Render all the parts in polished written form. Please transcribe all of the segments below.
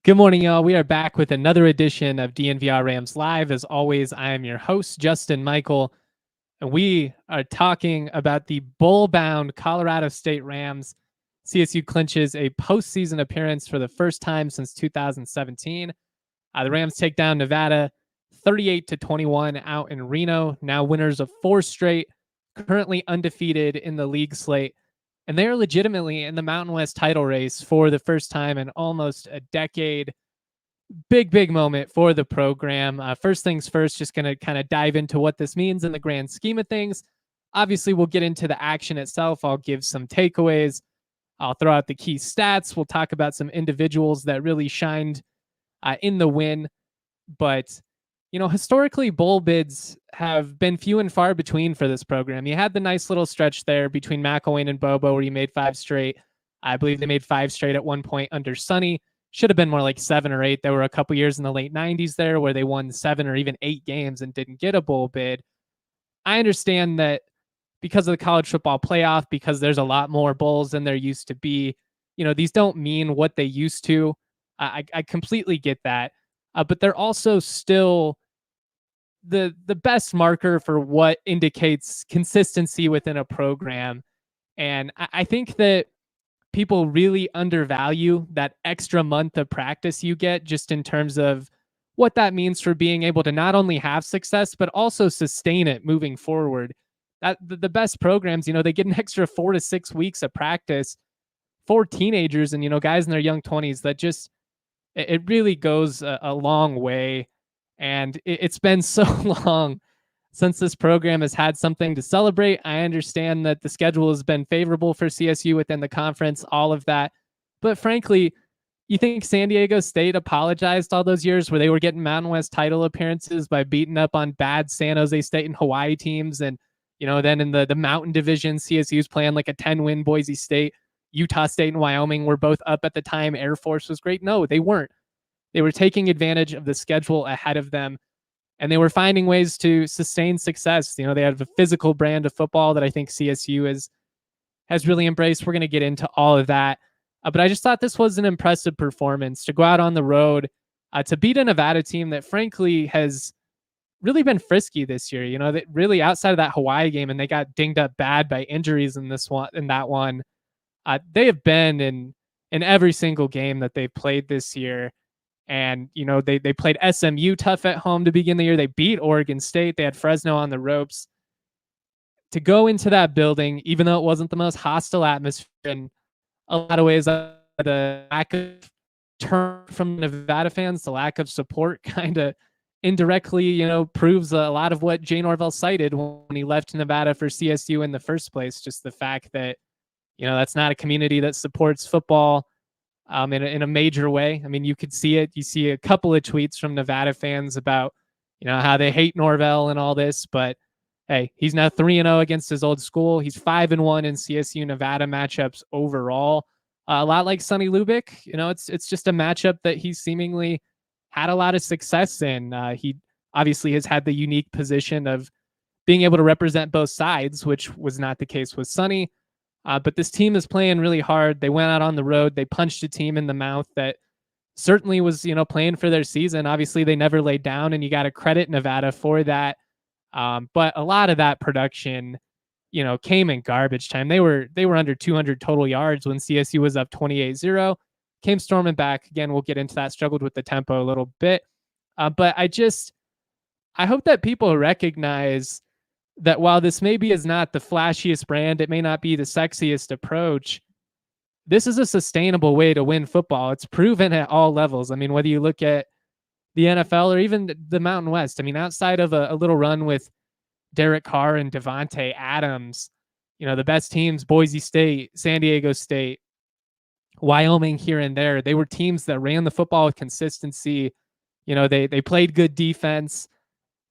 Good morning, y'all. We are back with another edition of DNVR Rams Live. As always, I am your host, Justin Michael, and we are talking about the bowl-bound Colorado State Rams. CSU clinches a postseason appearance for the first time since 2017. The Rams take down Nevada 38-21 out in Reno, now winners of 4 straight, currently undefeated in the league slate. And they are legitimately in the Mountain West title race for the first time in almost a decade. Big moment for the program. First things first, just going to kind of dive into what this means in the grand scheme of things. Obviously, we'll get into the action itself. I'll give some takeaways. I'll throw out the key stats. We'll talk about some individuals that really shined in the win. But historically, bowl bids have been few and far between for this program. You had the nice little stretch there between McElwain and Bobo where you made 5 straight. I believe they made 5 straight at one point under Sonny. Should have been more like 7 or 8. There were a couple years in the late 90s there where they won 7 or even 8 games and didn't get a bowl bid. I understand that because of the college football playoff, because there's a lot more bowls than there used to be, these don't mean what they used to. I completely get that. But they're also still the best marker for what indicates consistency within a program. And I think that people really undervalue that extra month of practice you get just in terms of what that means for being able to not only have success, but also sustain it moving forward. That the best programs, they get an extra 4 to 6 weeks of practice for teenagers and, guys in their young 20s. That just, it really goes a long way. And it's been so long since this program has had something to celebrate. I understand that the schedule has been favorable for CSU within the conference, all of that. But frankly, you think San Diego State apologized all those years where they were getting Mountain West title appearances by beating up on bad San Jose State and Hawaii teams? And, then in the Mountain Division, CSU's playing like a 10-win Boise State. Utah State and Wyoming were both up at the time. Air Force was great. No, they weren't. They were taking advantage of the schedule ahead of them, and they were finding ways to sustain success. They have a physical brand of football that I think CSU has really embraced. We're going to get into all of that. But I just thought this was an impressive performance to go out on the road, to beat a Nevada team that frankly has really been frisky this year. That really outside of that Hawaii game, and they got dinged up bad by injuries in that one. They have been in every single game that they've played this year. And, they played SMU tough at home to begin the year. They beat Oregon State. They had Fresno on the ropes. To go into that building, even though it wasn't the most hostile atmosphere in a lot of ways, the lack of turn from Nevada fans, the lack of support kind of indirectly, proves a lot of what Jay Norvell cited when he left Nevada for CSU in the first place. Just the fact that, that's not a community that supports football in a major way. I mean, you could see it. You see a couple of tweets from Nevada fans about, how they hate Norvell and all this, but hey, he's now 3-0 against his old school. He's 5-1 in CSU Nevada matchups overall. A lot like Sonny Lubick, it's just a matchup that he's seemingly had a lot of success in. He obviously has had the unique position of being able to represent both sides, which was not the case with Sonny. But this team is playing really hard. They went out on the road. They punched a team in the mouth that certainly was, playing for their season. Obviously, they never laid down, and you got to credit Nevada for that. But a lot of that production, came in garbage time. They were under 200 total yards when CSU was up 28-0. Came storming back. Again, we'll get into that. Struggled with the tempo a little bit. But I hope that people recognize that while this maybe is not the flashiest brand, it may not be the sexiest approach, this is a sustainable way to win football. It's proven at all levels. I mean, whether you look at the NFL or even the Mountain West, I mean, outside of a little run with Derek Carr and Devontae Adams, the best teams, Boise State, San Diego State, Wyoming here and there, they were teams that ran the football with consistency. They played good defense.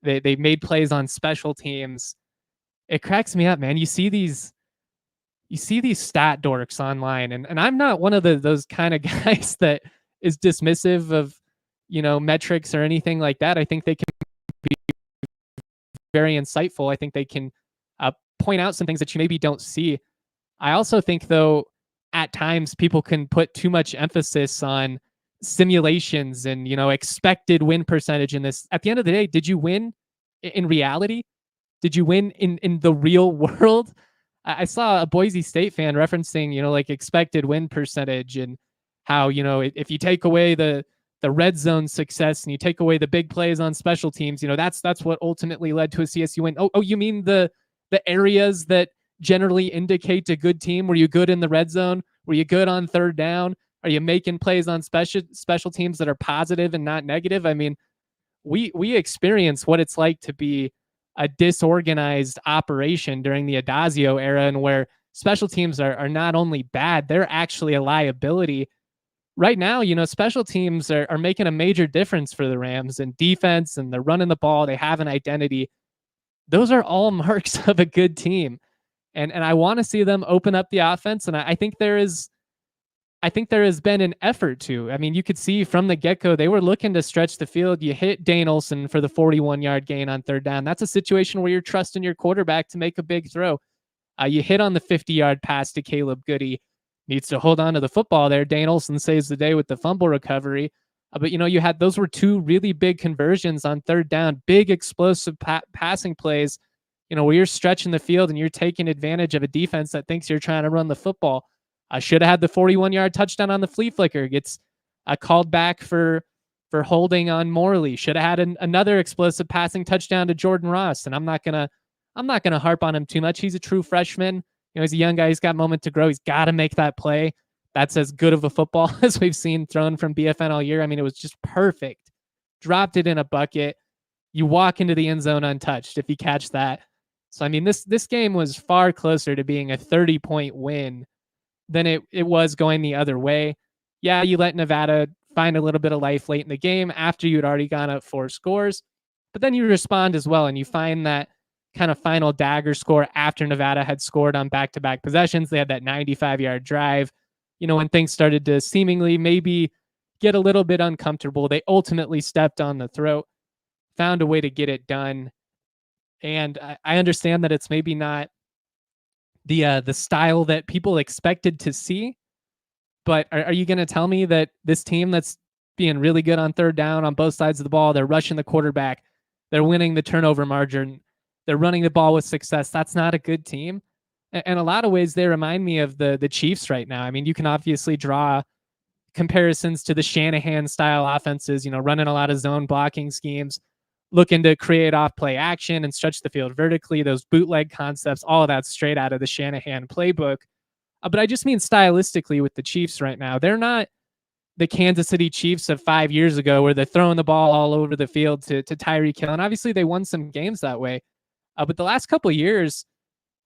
They made plays on special teams. It cracks me up, man. You see these stat dorks online, and I'm not one of those kind of guys that is dismissive of metrics or anything like that. I think they can be very insightful. I think they can point out some things that you maybe don't see. I also think, though, at times people can put too much emphasis on simulations and, expected win percentage in this. At the end of the day, did you win in reality? Did you win in the real world? I saw a Boise State fan referencing, like expected win percentage and how, if you take away the red zone success and you take away the big plays on special teams, that's what ultimately led to a CSU win. Oh, you mean the areas that generally indicate a good team? Were you good in the red zone? Were you good on third down? Are you making plays on special teams that are positive and not negative? I mean, we experience what it's like to be a disorganized operation during the Adazio era, and where special teams are not only bad, they're actually a liability. Right now, special teams are making a major difference for the Rams in defense, and they're running the ball. They have an identity. Those are all marks of a good team. And I want to see them open up the offense. And I think there has been an effort to. I mean, you could see from the get-go, they were looking to stretch the field. You hit Dane Olson for the 41-yard gain on third down. That's a situation where you're trusting your quarterback to make a big throw. You hit on the 50-yard pass to Caleb Goody. Needs to hold on to the football there. Dane Olson saves the day with the fumble recovery. But, you had those were two really big conversions on third down, big explosive passing plays, where you're stretching the field and you're taking advantage of a defense that thinks you're trying to run the football. I should have had the 41-yard touchdown on the flea flicker. Gets called back for holding on Morley. Should have had another explosive passing touchdown to Jordan Ross. And I'm not gonna harp on him too much. He's a true freshman. He's a young guy. He's got a moment to grow. He's got to make that play. That's as good of a football as we've seen thrown from BFN all year. I mean, it was just perfect. Dropped it in a bucket. You walk into the end zone untouched if you catch that. So, I mean, this game was far closer to being a 30-point win than it was going the other way. Yeah, you let Nevada find a little bit of life late in the game after you'd already gone up 4 scores, but then you respond as well, and you find that kind of final dagger score after Nevada had scored on back-to-back possessions. They had that 95-yard drive. When things started to seemingly maybe get a little bit uncomfortable, they ultimately stepped on the throat, found a way to get it done. And I understand that it's maybe not the style that people expected to see, but are you going to tell me that this team that's being really good on third down on both sides of the ball, they're rushing the quarterback, they're winning the turnover margin, they're running the ball with success, that's not a good team? In a lot of ways, they remind me of the Chiefs right now. I mean, you can obviously draw comparisons to the Shanahan style offenses, running a lot of zone blocking schemes, looking to create off play action and stretch the field vertically, those bootleg concepts, all of that straight out of the Shanahan playbook. But I just mean stylistically with the Chiefs right now. They're not the Kansas City Chiefs of 5 years ago where they're throwing the ball all over the field to Tyreek Hill. And obviously they won some games that way. But the last couple of years,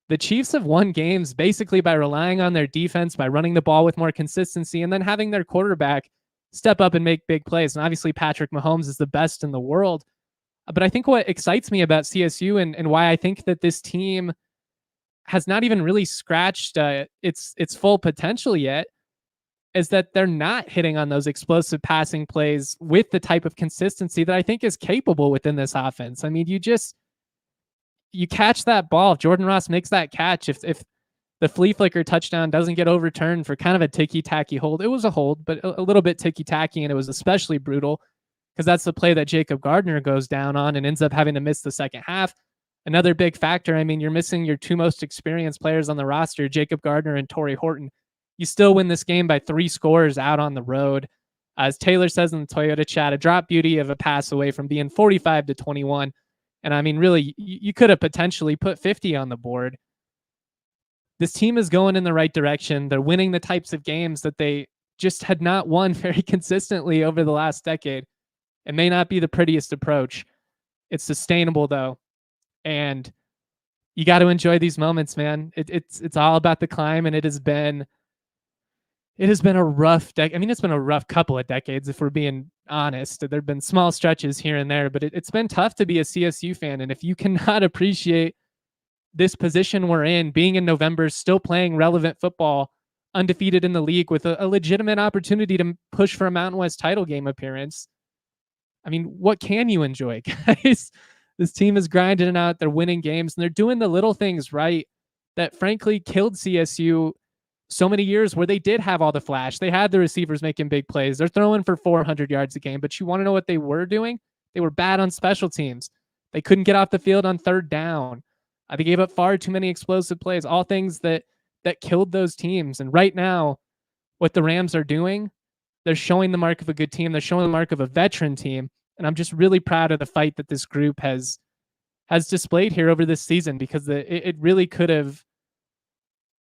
the Chiefs have won games basically by relying on their defense, by running the ball with more consistency, and then having their quarterback step up and make big plays. And obviously Patrick Mahomes is the best in the world. But I think what excites me about CSU and why I think that this team has not even really scratched its full potential yet is that they're not hitting on those explosive passing plays with the type of consistency that I think is capable within this offense. I mean, you catch that ball. If Jordan Ross makes that catch, if the flea flicker touchdown doesn't get overturned for kind of a ticky-tacky hold, it was a hold, but a little bit ticky-tacky, and it was especially brutal because that's the play that Jacob Gardner goes down on and ends up having to miss the second half. Another big factor, I mean, you're missing your two most experienced players on the roster, Jacob Gardner and Torrey Horton. You still win this game by 3 scores out on the road. As Taylor says in the Toyota chat, a drop beauty of a pass away from being 45-21. And I mean, really, you could have potentially put 50 on the board. This team is going in the right direction. They're winning the types of games that they just had not won very consistently over the last decade. It may not be the prettiest approach. It's sustainable, though. And you got to enjoy these moments, man. It's all about the climb, and it has been a rough I mean, it's been a rough couple of decades, if we're being honest. There have been small stretches here and there, but it's been tough to be a CSU fan. And if you cannot appreciate this position we're in, being in November, still playing relevant football, undefeated in the league with a legitimate opportunity to push for a Mountain West title game appearance, I mean, what can you enjoy, guys? This team is grinding out. They're winning games, and they're doing the little things right that, frankly, killed CSU so many years where they did have all the flash. They had the receivers making big plays. They're throwing for 400 yards a game, but you want to know what they were doing? They were bad on special teams. They couldn't get off the field on third down. They gave up far too many explosive plays, all things that killed those teams. And right now, what the Rams are doing, they're showing the mark of a good team. They're showing the mark of a veteran team. And I'm just really proud of the fight that this group has displayed here over this season, because it really could have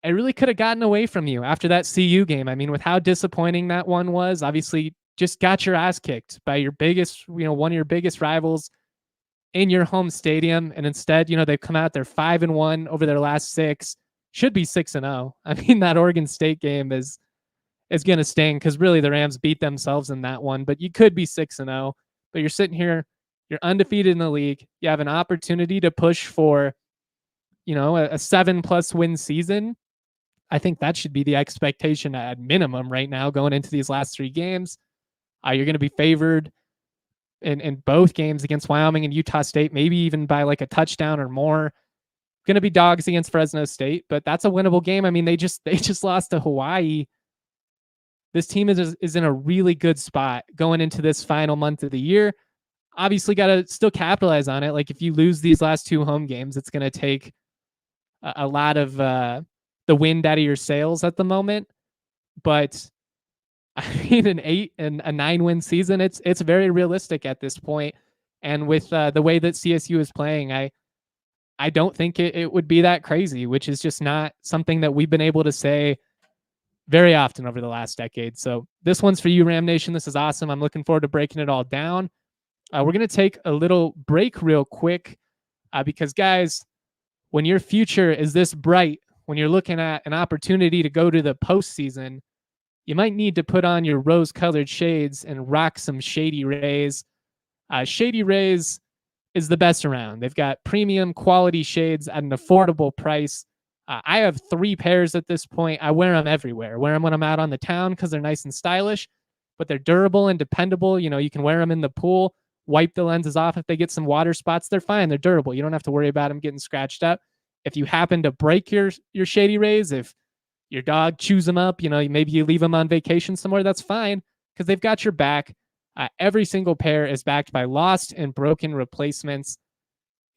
gotten away from you after that CU game. I mean, with how disappointing that one was, obviously just got your ass kicked by your biggest, one of your biggest rivals in your home stadium. And instead, they've come out, they're 5-1 over their last 6, should be 6-0. I mean, that Oregon State game is going to sting, because really the Rams beat themselves in that one, but you could be 6-0, but you're sitting here, you're undefeated in the league. You have an opportunity to push for, a 7+ win season. I think that should be the expectation at minimum right now going into these last 3 games. You're going to be favored in both games against Wyoming and Utah State, maybe even by like a touchdown or more. Going to be dogs against Fresno State, but that's a winnable game. I mean, they just lost to Hawaii. This team is in a really good spot going into this final month of the year. Obviously, got to still capitalize on it. Like, if you lose these last 2 home games, it's going to take a lot of the wind out of your sails at the moment. But I mean, an 8 and a 9 win season, it's very realistic at this point. And with the way that CSU is playing, I don't think it would be that crazy, which is just not something that we've been able to say very often over the last decade. So this one's for you, Ram Nation. This is awesome. I'm looking forward to breaking it all down. We're going to take a little break real quick because, guys, when your future is this bright, when you're looking at an opportunity to go to the postseason, you might need to put on your rose-colored shades and rock some Shady Rays. Shady Rays is the best around. They've got premium quality shades at an affordable price. I have 3 pairs at this point. I wear them everywhere. I wear them when I'm out on the town because they're nice and stylish, but they're durable and dependable. You can wear them in the pool, wipe the lenses off. If they get some water spots, they're fine. They're durable. You don't have to worry about them getting scratched up. If you happen to break your Shady Rays, if your dog chews them up, maybe you leave them on vacation somewhere, that's fine, because they've got your back. Every single pair is backed by lost and broken replacements.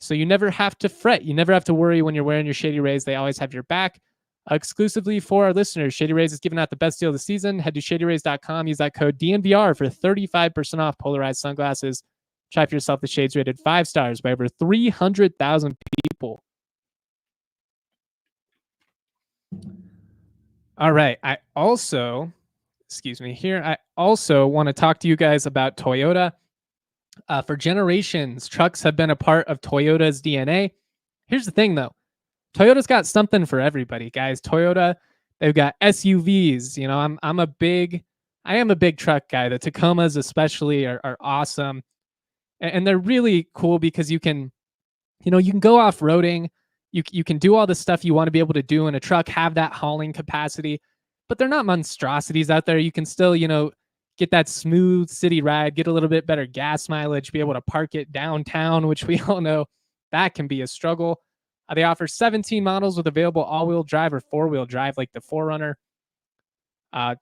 So you never have to fret. You never have to worry when you're wearing your Shady Rays. They always have your back. Exclusively for our listeners, Shady Rays is giving out the best deal of the season. Head to shadyrays.com. Use that code DNVR for 35% off polarized sunglasses. Try for yourself the shades rated 5 stars by over 300,000 people. All right. I also want to talk to you guys about Toyota. For generations, trucks have been a part of Toyota's DNA. Here's the thing, though. Toyota's got something for everybody, guys. Toyota, they've got SUVs. I am a big truck guy. The Tacomas especially are awesome. And they're really cool because you can go off-roading. You can do all the stuff you want to be able to do in a truck, have that hauling capacity, but they're not monstrosities out there. You can still, get that smooth city ride, get a little bit better gas mileage, be able to park it downtown, which we all know that can be a struggle. They offer 17 models with available all-wheel drive or 4-wheel drive, like the 4Runner.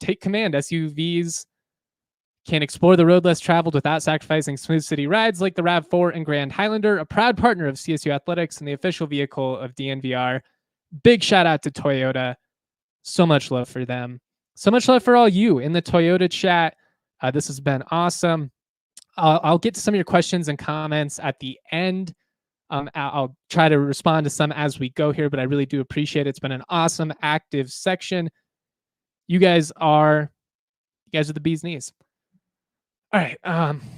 Take command. SUVs can explore the road less traveled without sacrificing smooth city rides like the RAV4 and Grand Highlander, a proud partner of CSU Athletics and the official vehicle of DNVR. Big shout out to Toyota. So much love for them. So much love for all you in the Toyota chat. This has been awesome. I'll get to some of your questions and comments at the end. I'll try to respond to some as we go here, but I really do appreciate it. It's been an awesome, active section. You guys are the bee's knees. All right,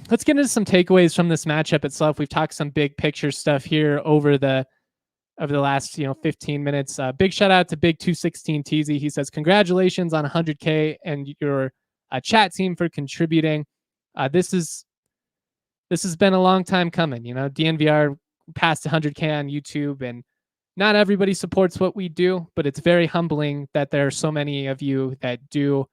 let's get into some takeaways from this matchup itself. We've talked some big picture stuff here over the last 15 minutes. Big shout out to Big 216 TZ. He says, congratulations on 100K and your chat team for contributing. This has been a long time coming. DNVR passed 100K on YouTube, and not everybody supports what we do, but it's very humbling that there are so many of you that do.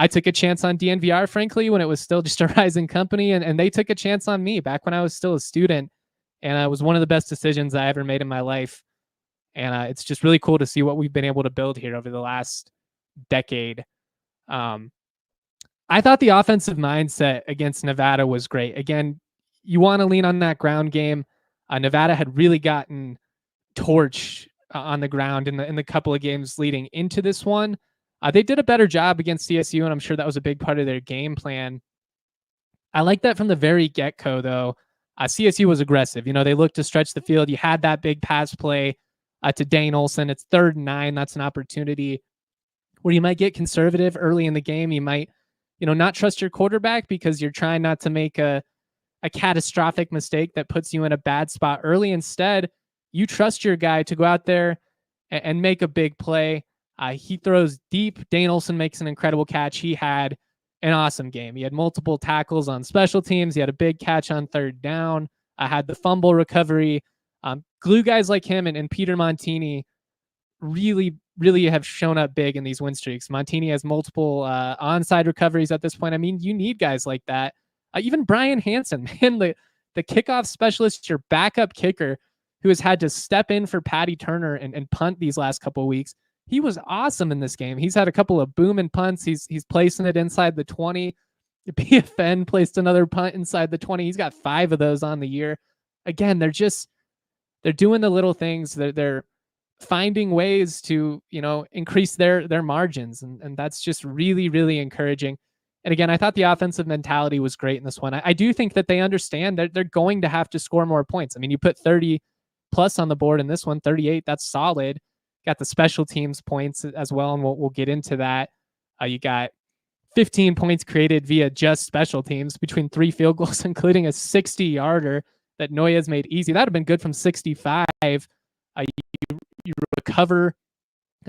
I took a chance on DNVR, frankly, when it was still just a rising company, and they took a chance on me back when I was still a student, and it was one of the best decisions I ever made in my life. And it's just really cool to see what we've been able to build here over the last decade. I thought the offensive mindset against Nevada was great. Again, you want to lean on that ground game. Nevada had really gotten torched on the ground in the couple of games leading into this one. They did a better job against CSU, and I'm sure that was a big part of their game plan. I like that from the very get-go, though. CSU was aggressive. They looked to stretch the field. You had that big pass play to Dane Olson. It's 3rd and 9. That's an opportunity where you might get conservative early in the game. You might, not trust your quarterback because you're trying not to make a catastrophic mistake that puts you in a bad spot early. Instead, you trust your guy to go out there and make a big play. He throws deep. Dane Olson makes an incredible catch. He had an awesome game. He had multiple tackles on special teams. He had a big catch on 3rd down. I had the fumble recovery. Glue guys like him and Peter Montini really have shown up big in these win streaks. Montini has multiple onside recoveries at this point. I mean, you need guys like that. Even Brian Hansen, man, the kickoff specialist, your backup kicker, who has had to step in for Patty Turner and punt these last couple of weeks. He was awesome in this game. He's had a couple of booming punts. He's placing it inside the 20. BFN placed another punt inside the 20. He's got 5 of those on the year. Again, they're doing the little things. They're finding ways to, increase their margins. And that's just really, really encouraging. And again, I thought the offensive mentality was great in this one. I do think that they understand that they're going to have to score more points. I mean, you put 30 plus on the board in this one, 38, that's solid. Got the special teams points as well, and we'll get into that. You got 15 points created via just special teams between 3 field goals, including a 60-yarder that Noyes made easy. That would have been good from 65. You recover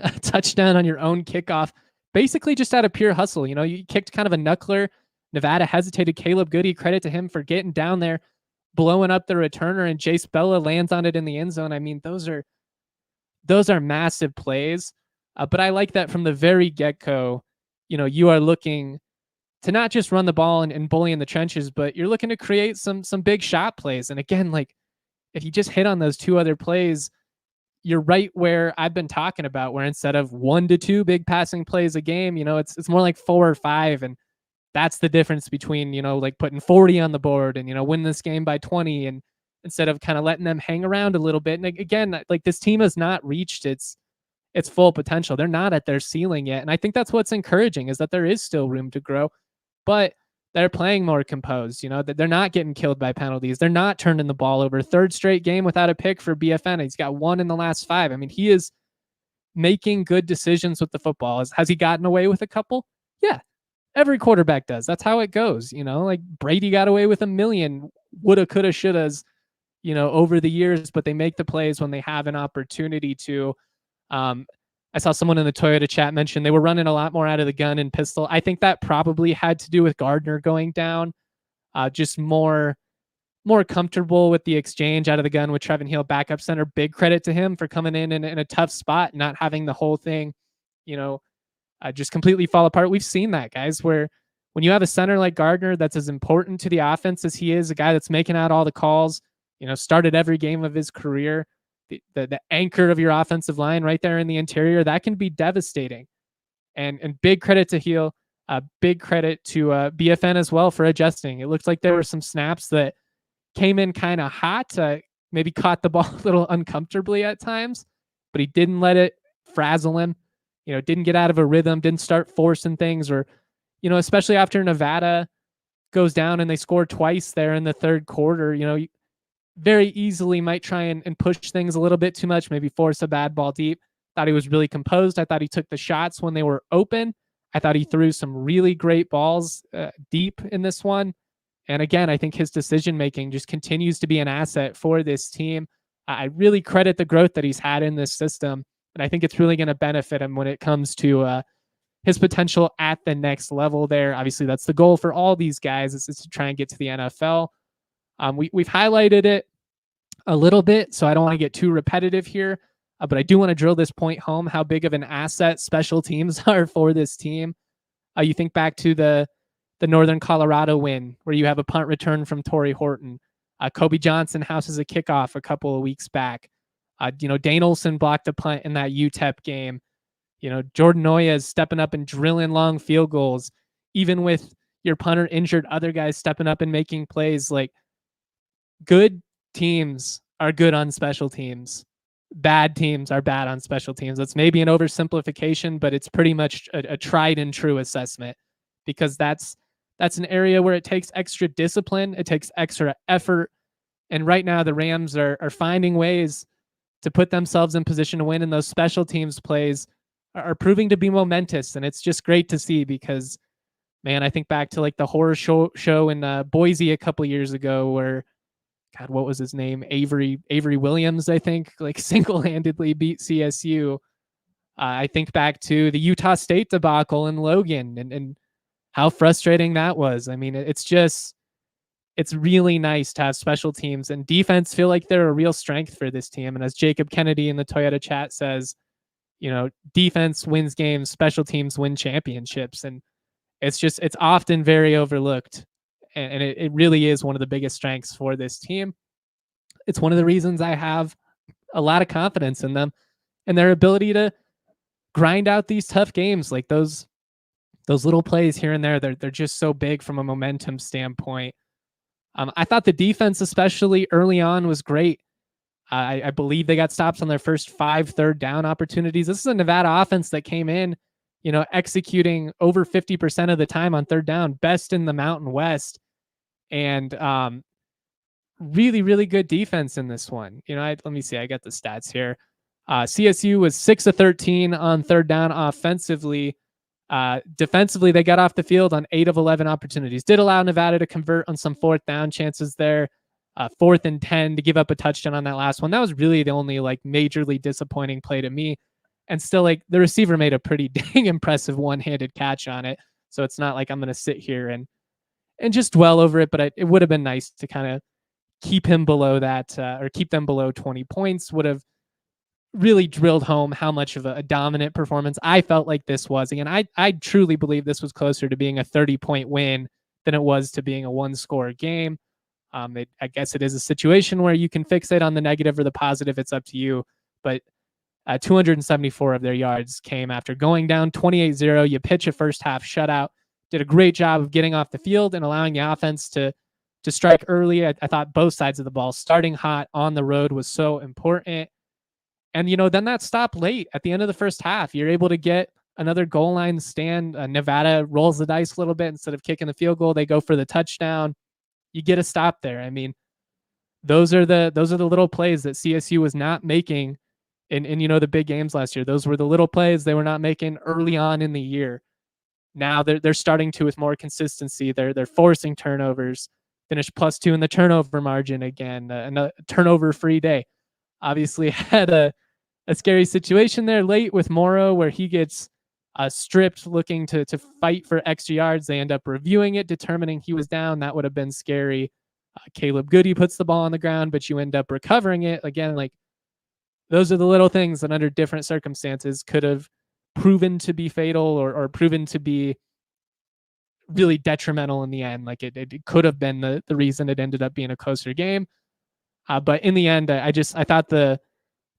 a touchdown on your own kickoff, basically just out of pure hustle. You kicked kind of a knuckler. Nevada hesitated. Caleb Goody, credit to him for getting down there, blowing up the returner, and Jace Bella lands on it in the end zone. I mean, those are massive plays. But I like that from the very get-go, you are looking to not just run the ball and bully in the trenches, but you're looking to create some big shot plays. And again, like if you just hit on those 2 other plays, you're right where I've been talking about, where instead of 1 to 2 big passing plays a game, it's more like 4 or 5. And that's the difference between, like putting 40 on the board and, win this game by 20, and instead of kind of letting them hang around a little bit. And again, like this team has not reached its full potential. They're not at their ceiling yet. And I think that's what's encouraging, is that there is still room to grow, but they're playing more composed, that they're not getting killed by penalties. They're not turning the ball over. 3rd straight game without a pick for BFN. He's got 1 in the last 5. I mean, he is making good decisions with the football. Has he gotten away with a couple? Yeah, every quarterback does. That's how it goes. Like Brady got away with a million woulda, coulda, shouldas, over the years, but they make the plays when they have an opportunity to. I saw someone in the Toyota chat mention they were running a lot more out of the gun and pistol. I think that probably had to do with Gardner going down, just more comfortable with the exchange out of the gun with Trevin Hill, backup center. Big credit to him for coming in a tough spot, not having the whole thing, just completely fall apart. We've seen that, guys, where when you have a center like Gardner that's as important to the offense as he is, a guy that's making out all the calls, started every game of his career, the anchor of your offensive line right there in the interior, that can be devastating. And big credit to Heel, big credit to BFN as well for adjusting. It looks like there were some snaps that came in kind of hot, maybe caught the ball a little uncomfortably at times, but he didn't let it frazzle him. Didn't get out of a rhythm, didn't start forcing things, or, especially after Nevada goes down and they score twice there in the 3rd quarter, very easily might try and push things a little bit too much, maybe force a bad ball deep. Thought he was really composed. I thought he took the shots when they were open. I thought he threw some really great balls deep in this one. And again, I think his decision-making just continues to be an asset for this team. I really credit the growth that he's had in this system. And I think it's really going to benefit him when it comes to his potential at the next level there. Obviously, that's the goal for all these guys, is to try and get to the NFL. We've highlighted it a little bit, so I don't want to get too repetitive here, but I do want to drill this point home, how big of an asset special teams are for this team. You think back to the Northern Colorado win, where you have a punt return from Torrey Horton. Kobe Johnson houses a kickoff a couple of weeks back. Dane Olsen blocked a punt in that UTEP game. Jordan Noya is stepping up and drilling long field goals, even with your punter injured, other guys stepping up and making plays. Like, good teams are good on special teams. Bad teams are bad on special teams. That's maybe an oversimplification, but it's pretty much a tried and true assessment, because that's an area where it takes extra discipline. It takes extra effort. And right now the Rams are finding ways to put themselves in position to win, and those special teams plays are proving to be momentous. And it's just great to see, because, man, I think back to like the horror show in Boise a couple years ago where, God, what was his name? Avery Williams, I think, like single-handedly beat CSU. I think back to the Utah State debacle in Logan and how frustrating that was. I mean, it's really nice to have special teams and defense feel like they're a real strength for this team. And as Jacob Kennedy in the Toyota chat says, defense wins games, special teams win championships. And it's often very overlooked. And it really is one of the biggest strengths for this team. It's one of the reasons I have a lot of confidence in them and their ability to grind out these tough games. Like those little plays here and there, they're just so big from a momentum standpoint. I thought the defense, especially early on, was great. I believe they got stops on their first 5 third down opportunities. This is a Nevada offense that came in, executing over 50% of the time on third down, best in the Mountain West, and really, really good defense in this one. Let me see. I got the stats here. CSU was 6 of 13 on third down offensively. Defensively, they got off the field on 8 of 11 opportunities. Did allow Nevada to convert on some fourth down chances there. 4th and 10 to give up a touchdown on that last one. That was really the only like majorly disappointing play to me. And still, like, the receiver made a pretty dang impressive one-handed catch on it. So it's not like I'm going to sit here and just dwell over it, but it would have been nice to kind of keep him below that, or keep them below 20 points. Would have really drilled home how much of a dominant performance I felt like this was. Again, I truly believe this was closer to being a 30-point win than it was to being a one-score game. I guess it is a situation where you can fixate on the negative or the positive. It's up to you. But 274 of their yards came after going down 28-0. You pitch a first half shutout. Did a great job of getting off the field and allowing the offense to strike early. I thought both sides of the ball, starting hot on the road, was so important. And, then that stop late at the end of the first half, you're able to get another goal line stand. Nevada rolls the dice a little bit. Instead of kicking the field goal, they go for the touchdown. You get a stop there. I mean, those are the little plays that CSU was not making in the big games last year. Those were the little plays they were not making early on in the year. Now they're starting to with more consistency. They're forcing turnovers. Finished +2 in the turnover margin again. A turnover-free day. Obviously had a scary situation there late with Morrow where he gets stripped looking to fight for extra yards. They end up reviewing it, determining he was down. That would have been scary. Caleb Goody puts the ball on the ground, but you end up recovering it. Again, like, those are the little things that under different circumstances could have proven to be fatal or proven to be really detrimental in the end. Like it could have been the reason it ended up being a closer game. But in the end, I thought the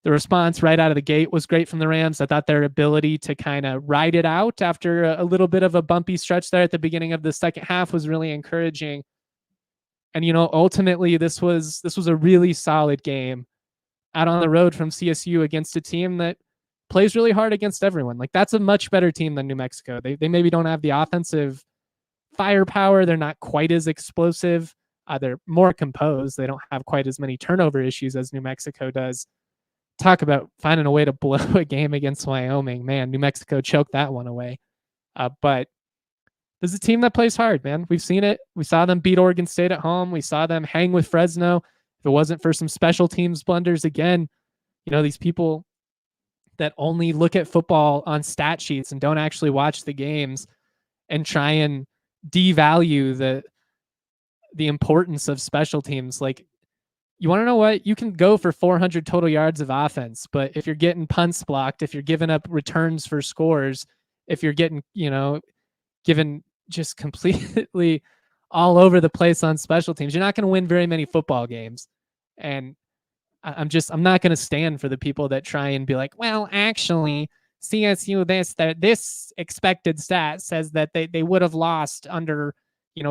response right out of the gate was great from the Rams. I thought their ability to kind of ride it out after a little bit of a bumpy stretch there at the beginning of the second half was really encouraging. And, ultimately this was a really solid game out on the road from CSU against a team that plays really hard against everyone. Like, that's a much better team than New Mexico. They maybe don't have the offensive firepower. They're not quite as explosive. They're more composed. They don't have quite as many turnover issues as New Mexico does. Talk about finding a way to blow a game against Wyoming. Man, New Mexico choked that one away. But this is a team that plays hard, man. We've seen it. We saw them beat Oregon State at home. We saw them hang with Fresno. If it wasn't for some special teams blunders, again, these people that only look at football on stat sheets and don't actually watch the games and try and devalue the importance of special teams. Like, you want to know what? You can go for 400 total yards of offense, but if you're getting punts blocked, if you're giving up returns for scores, if you're getting, given just completely all over the place on special teams, you're not going to win very many football games. And I'm not going to stand for the people that try and be like, well, actually, CSU this expected stat says that they would have lost under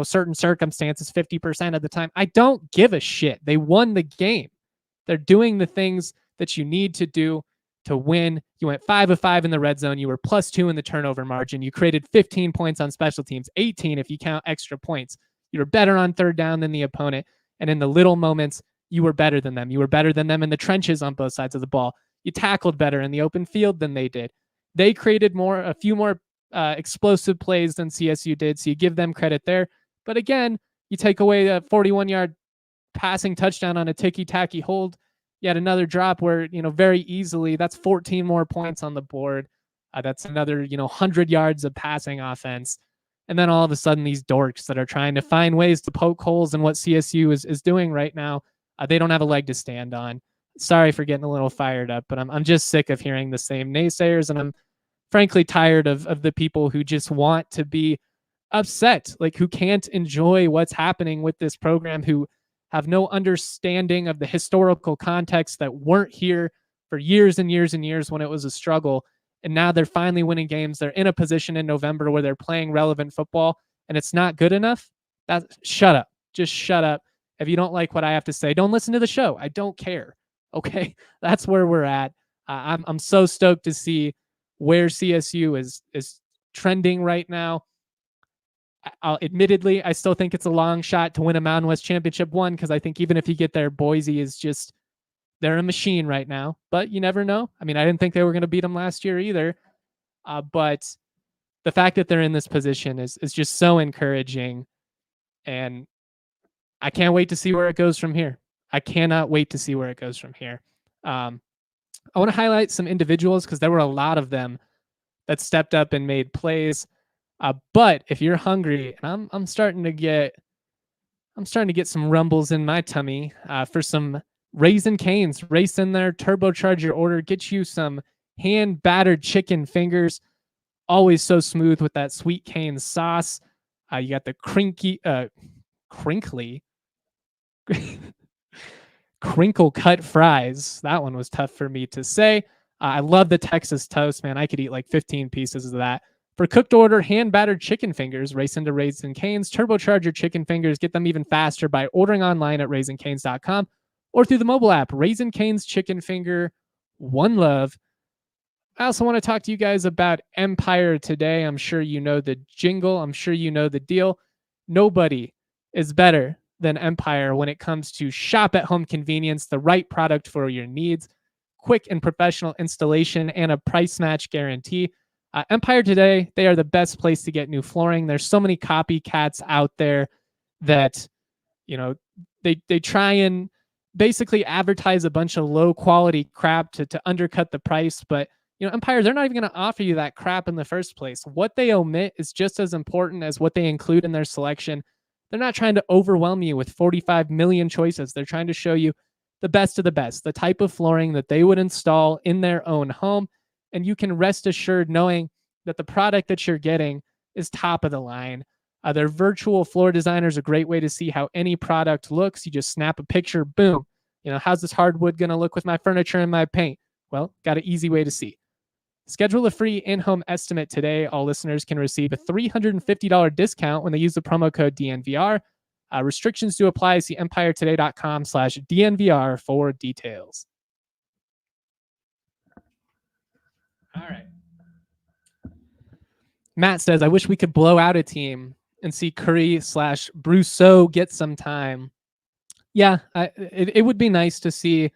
certain circumstances 50% of the time. I don't give a shit. They won the game. They're doing the things that you need to do to win. You went 5 of 5 in the red zone. You were +2 in the turnover margin. You created 15 points on special teams, 18 if you count extra points. You were better on third down than the opponent. And in the little moments, you were better than them. You were better than them in the trenches on both sides of the ball. You tackled better in the open field than they did. They created a few more explosive plays than CSU did, so you give them credit there. But again, you take away a 41-yard passing touchdown on a ticky-tacky hold. You had another drop where, very easily, that's 14 more points on the board. That's another, 100 yards of passing offense. And then all of a sudden, these dorks that are trying to find ways to poke holes in what CSU is doing right now, they don't have a leg to stand on. Sorry for getting a little fired up, but I'm just sick of hearing the same naysayers, and I'm frankly tired of the people who just want to be upset, like who can't enjoy what's happening with this program, who have no understanding of the historical context that weren't here for years and years and years when it was a struggle. And now they're finally winning games. They're in a position in November where they're playing relevant football, and it's not good enough. Shut up. Just shut up. If you don't like what I have to say, don't listen to the show. I don't care. Okay, that's where we're at. I'm so stoked to see where CSU is trending right now. Admittedly, I still think it's a long shot to win a Mountain West Championship 1, because I think even if you get there, Boise is just, they're a machine right now. But you never know. I mean, I didn't think they were going to beat them last year either. But the fact that they're in this position is just so encouraging. And I can't wait to see where it goes from here. I cannot wait to see where it goes from here. I want to highlight some individuals because there were a lot of them that stepped up and made plays. But if you're hungry, and I'm starting to get some rumbles in my tummy for some Raising Cane's. Race in there, turbocharge your order, get you some hand battered chicken fingers. Always so smooth with that sweet cane sauce. You got the crinkle cut fries. That one was tough for me to say. I love the Texas toast, man. I could eat like 15 pieces of that. For cooked order, hand battered chicken fingers, race into Raising Cane's. Turbocharge your chicken fingers. Get them even faster by ordering online at raisingcanes.com or through the mobile app. Raising Cane's chicken finger, one love. I also want to talk to you guys about Empire today. I'm sure you know the jingle. I'm sure you know the deal. Nobody is better than Empire when it comes to shop at home convenience, the right product for your needs, quick and professional installation, and a price match guarantee. Empire today, they are the best place to get new flooring. There's so many copycats out there that, they try and basically advertise a bunch of low quality crap to undercut the price. But, Empire, they're not even going to offer you that crap in the first place. What they omit is just as important as what they include in their selection. They're not trying to overwhelm you with 45 million choices. They're trying to show you the best of the best, the type of flooring that they would install in their own home. And you can rest assured knowing that the product that you're getting is top of the line. Their virtual floor designer is a great way to see how any product looks. You just snap a picture, boom. How's this hardwood going to look with my furniture and my paint? Well, got an easy way to see. Schedule a free in-home estimate today. All listeners can receive a $350 discount when they use the promo code DNVR. Restrictions do apply. See empiretoday.com/DNVR for details. All right. Matt says, I wish we could blow out a team and see Curry/Brousseau get some time. Yeah, it would be nice to see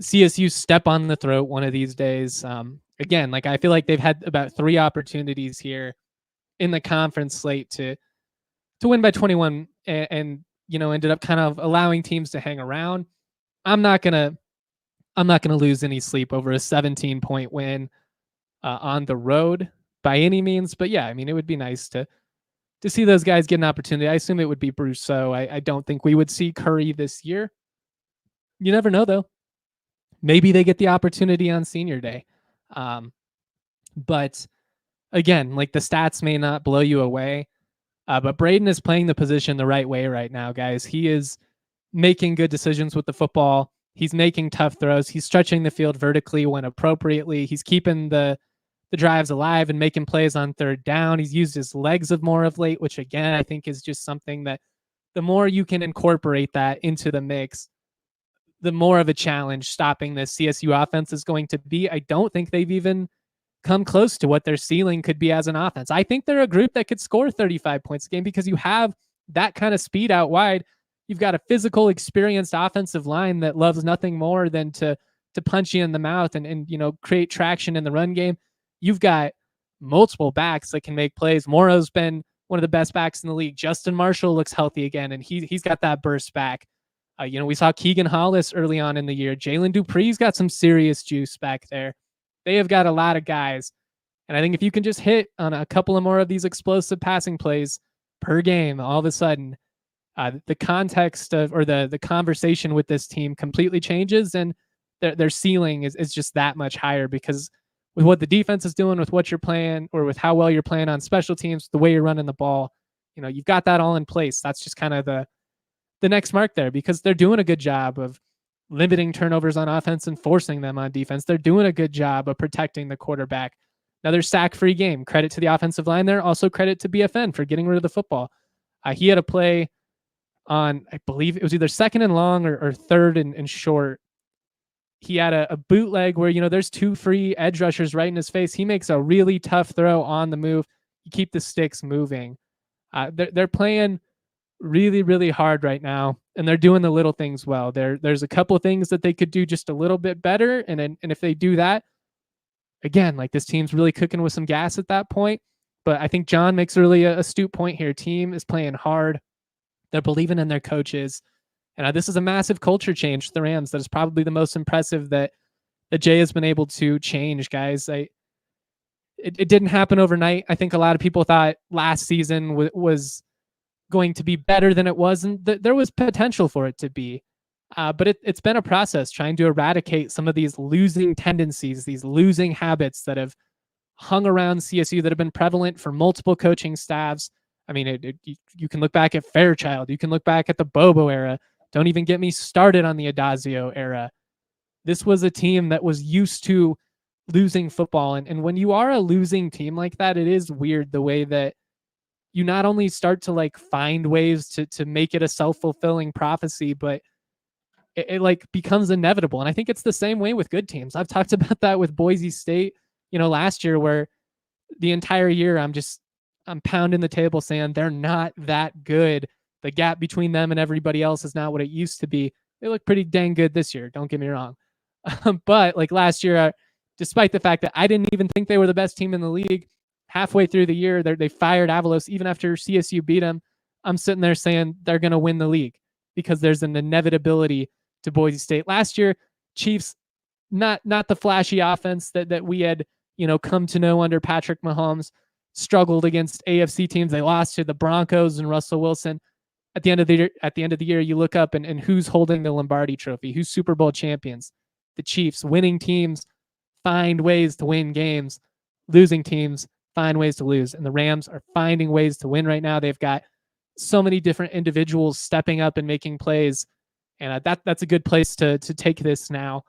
CSU step on the throat one of these days. Again, I feel like they've had about 3 opportunities here in the conference slate to win by 21 and ended up kind of allowing teams to hang around. I'm not gonna lose any sleep over a 17-point win on the road by any means. But yeah, I mean, it would be nice to see those guys get an opportunity. I assume it would be Brousseau. I don't think we would see Curry this year. You never know, though. Maybe they get the opportunity on senior day. But again, the stats may not blow you away. But Braden is playing the position the right way right now, guys. He is making good decisions with the football. He's making tough throws. He's stretching the field vertically when appropriately. He's keeping the drives alive and making plays on third down. He's used his legs more of late, which again, I think is just something that the more you can incorporate that into the mix, the more of a challenge stopping this CSU offense is going to be. I don't think they've even come close to what their ceiling could be as an offense. I think they're a group that could score 35 points a game because you have that kind of speed out wide. You've got a physical, experienced offensive line that loves nothing more than to punch you in the mouth and create traction in the run game. You've got multiple backs that can make plays. Morrow's been one of the best backs in the league. Justin Marshall looks healthy again, and he's got that burst back. We saw Keegan Hollis early on in the year. Jalen Dupree's got some serious juice back there. They have got a lot of guys. And I think if you can just hit on a couple of more of these explosive passing plays per game, all of a sudden, the context of or the conversation with this team completely changes, and their ceiling is just that much higher because with what the defense is doing, with what you're playing, or with how well you're playing on special teams, the way you're running the ball, you've got that all in place. That's just kind of the next mark there because they're doing a good job of limiting turnovers on offense and forcing them on defense. They're doing a good job of protecting the quarterback. Another sack-free game. Credit to the offensive line there. Also credit to BFN for getting rid of the football. He had a play on, I believe it was either second and long or third and short. He had a bootleg where, there's two free edge rushers right in his face. He makes a really tough throw on the move. You keep the sticks moving. They're playing really, really hard right now, and they're doing the little things well. There's a couple of things that they could do just a little bit better, and if they do that, again, like this team's really cooking with some gas at that point. But I think John makes a really astute point here. Team is playing hard. They're believing in their coaches. And this is a massive culture change for the Rams. That is probably the most impressive that Jay has been able to change, guys. It didn't happen overnight. I think a lot of people thought last season was going to be better than it was, and there was potential for it to be. But it's been a process trying to eradicate some of these losing tendencies, these losing habits that have hung around CSU that have been prevalent for multiple coaching staffs. I mean, you can look back at Fairchild. You can look back at the Bobo era. Don't even get me started on the Adazio era. This was a team that was used to losing football. And when you are a losing team like that, it is weird the way that you not only start to find ways to make it a self-fulfilling prophecy, but it becomes inevitable. And I think it's the same way with good teams. I've talked about that with Boise State, last year, where the entire year I'm pounding the table saying they're not that good. The gap between them and everybody else is not what it used to be. They look pretty dang good this year. Don't get me wrong. But last year, despite the fact that I didn't even think they were the best team in the league, halfway through the year, they fired Avalos even after CSU beat them. I'm sitting there saying they're going to win the league because there's an inevitability to Boise State. Last year, Chiefs, not the flashy offense that we had come to know under Patrick Mahomes, struggled against AFC teams. They lost to the Broncos and Russell Wilson. At the end of the year, you look up and who's holding the Lombardi Trophy? Who's Super Bowl champions? The Chiefs. Winning teams find ways to win games. Losing teams find ways to lose. And the Rams are finding ways to win right now. They've got so many different individuals stepping up and making plays. And that's a good place to take this now.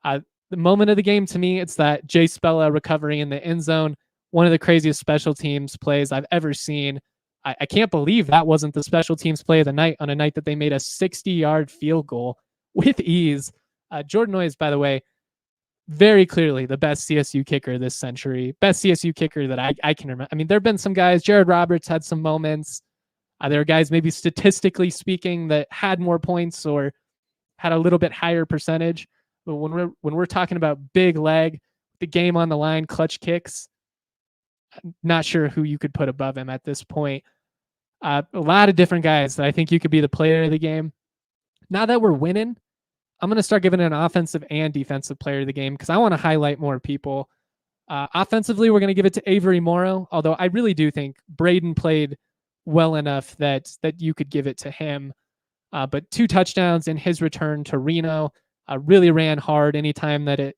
The moment of the game to me, it's that Jay Spella recovery in the end zone. One of the craziest special teams plays I've ever seen. I can't believe that wasn't the special teams play of the night on a night that they made a 60-yard field goal with ease. Jordan Noyes, by the way, very clearly the best CSU kicker this century. Best CSU kicker that I can remember. I mean, there have been some guys. Jared Roberts had some moments. There are guys, maybe statistically speaking, that had more points or had a little bit higher percentage. But when we're talking about big leg, the game on the line, clutch kicks, not sure who you could put above him at this point. A lot of different guys that I think you could be the player of the game. Now that we're winning, I'm going to start giving an offensive and defensive player of the game because I want to highlight more people. Offensively, we're going to give it to Avery Morrow, although I really do think Braden played well enough that you could give it to him. But 2 touchdowns in his return to Reno. Really ran hard anytime that it